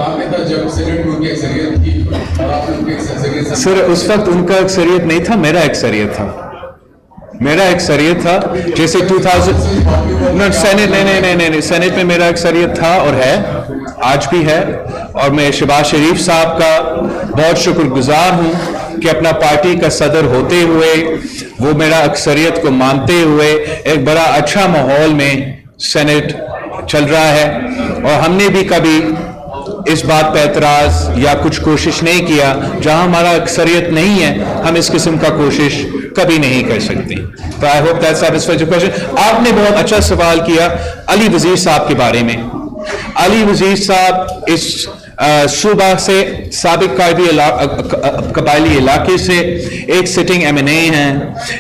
کہاں پہ تھا جب سینٹ میں ان کی اکثریت تھی اور آپ ان کی اکثریت؟ سر اس وقت ان کا اکثریت نہیں تھا, میرا اکثریت تھا. میرا اکثریت تھا جیسے 2000 سینٹ نہیں سینٹ میں میرا اکثریت تھا اور ہے, آج بھی ہے. اور میں شہباز شریف صاحب کا بہت شکر گزار ہوں کہ اپنا پارٹی کا صدر ہوتے ہوئے وہ میرا اکثریت کو مانتے ہوئے ایک بڑا اچھا ماحول میں سینٹ چل رہا ہے. اور ہم نے بھی کبھی اس بات پہ اعتراض یا کچھ کوشش نہیں کیا. جہاں ہمارا اکثریت نہیں ہے ہم اس قسم کا کوشش کبھی نہیں کر سکتے. تو I hope that satisfies your question. آپ نے بہت اچھا سوال کیا علی وزیر صاحب کے بارے میں. علی وزیر صاحب اس صوبہ سے سابق قبائلی علاقے سے ایک سٹنگ ایم این اے ہیں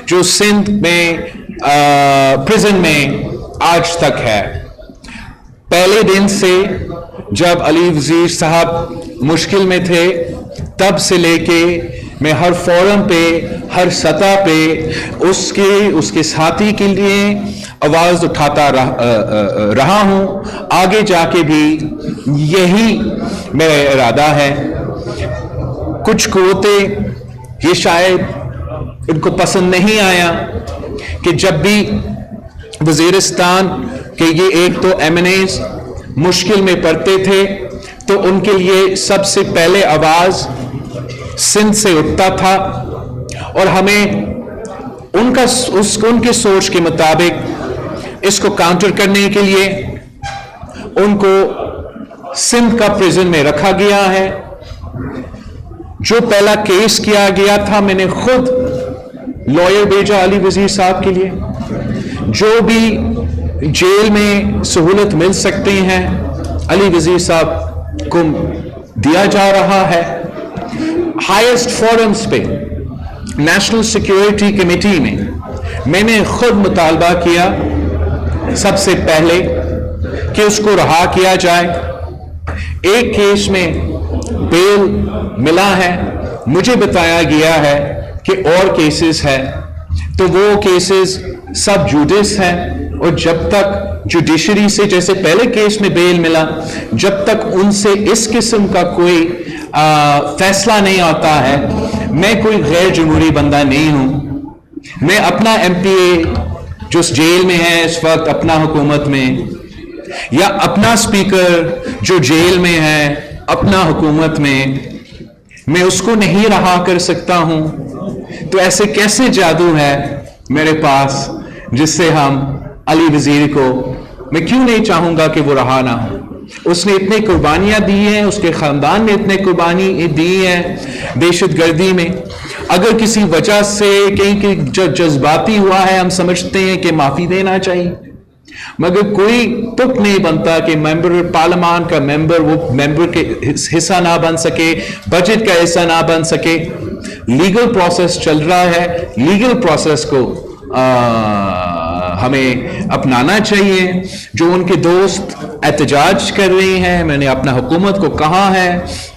جو سندھ میں پریزن میں آج تک ہے. پہلے دن سے جب علی وزیر صاحب مشکل میں تھے تب سے لے کے میں ہر فورم پہ ہر سطح پہ اس کے ساتھی کے لیے آواز اٹھاتا رہا ہوں. آگے جا کے بھی یہی میرا ارادہ ہے. کچھ قوتیں یہ شاید ان کو پسند نہیں آیا کہ جب بھی وزیرستان کے یہ ایک تو ایم این ایز مشکل میں پڑتے تھے تو ان کے لیے سب سے پہلے آواز سندھ سے اٹھتا تھا, اور ہمیں ان کے سوچ کے مطابق اس کو کاؤنٹر کرنے کے لیے ان کو سندھ کا پریزن میں رکھا گیا ہے. جو پہلا کیس کیا گیا تھا میں نے خود لائر بھیجا علی وزیر صاحب کے لیے. جو بھی جیل میں سہولت مل سکتے ہیں علی وزیر صاحب کو دیا جا رہا ہے. ہائیسٹ فورمز پہ نیشنل سیکیورٹی کمیٹی میں نے خود مطالبہ کیا سب سے پہلے کہ اس کو رہا کیا جائے. ایک کیس میں بیل ملا ہے, مجھے بتایا گیا ہے کہ اور کیسز ہے, تو وہ کیسز سب جوڈس ہیں, اور جب تک جوڈیشری سے جیسے پہلے کیس میں بیل ملا جب تک ان سے اس قسم کا کوئی فیصلہ نہیں آتا ہے میں کوئی غیر جمہوری بندہ نہیں ہوں. میں اپنا ایم پی اے جو جیل میں ہے اس وقت اپنا حکومت میں, یا اپنا اسپیکر جو جیل میں ہے اپنا حکومت میں اس کو نہیں رہا کر سکتا ہوں. تو ایسے کیسے جادو ہے میرے پاس جس سے ہم علی وزیر کو, میں کیوں نہیں چاہوں گا کہ وہ رہا نہ ہو. اس نے اتنے قربانیاں دی ہیں, اس کے خاندان نے اتنے قربانی دی ہیں دہشت گردی میں. اگر کسی وجہ سے کہیں جو جذباتی ہوا ہے ہم سمجھتے ہیں کہ معافی دینا چاہیے, مگر کوئی تک نہیں بنتا کہ ممبر پارلیمان کا وہ ممبر کے حصہ نہ بن سکے, بجٹ کا حصہ نہ بن سکے. لیگل پروسیس چل رہا ہے, لیگل پروسیس کو ہمیں اپنانا چاہیے. جو ان کے دوست احتجاج کر رہے ہیں میں نے اپنا حکومت کو کہا ہے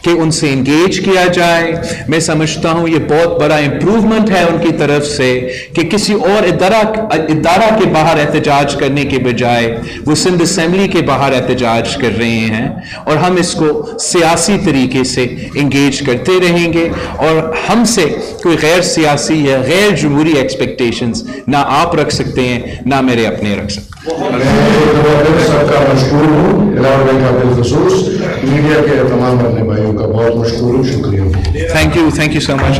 کہ ان سے انگیج کیا جائے. میں سمجھتا ہوں یہ بہت بڑا امپروومنٹ ہے ان کی طرف سے کہ کسی اور ادارہ کے باہر احتجاج کرنے کے بجائے وہ سندھ اسمبلی کے باہر احتجاج کر رہے ہیں, اور ہم اس کو سیاسی طریقے سے انگیج کرتے رہیں گے. اور ہم سے کوئی غیر سیاسی یا غیر جمہوری ایکسپیکٹیشنز نہ آپ رکھ سکتے ہیں نہ میرے اپنے رکھ سکتے. سب کا مشکور ہوں, علاوہ کا بالخصوص میڈیا کے تمام بھائیوں کا بہت مشکور ہوں. شکریہ. Thank you so much.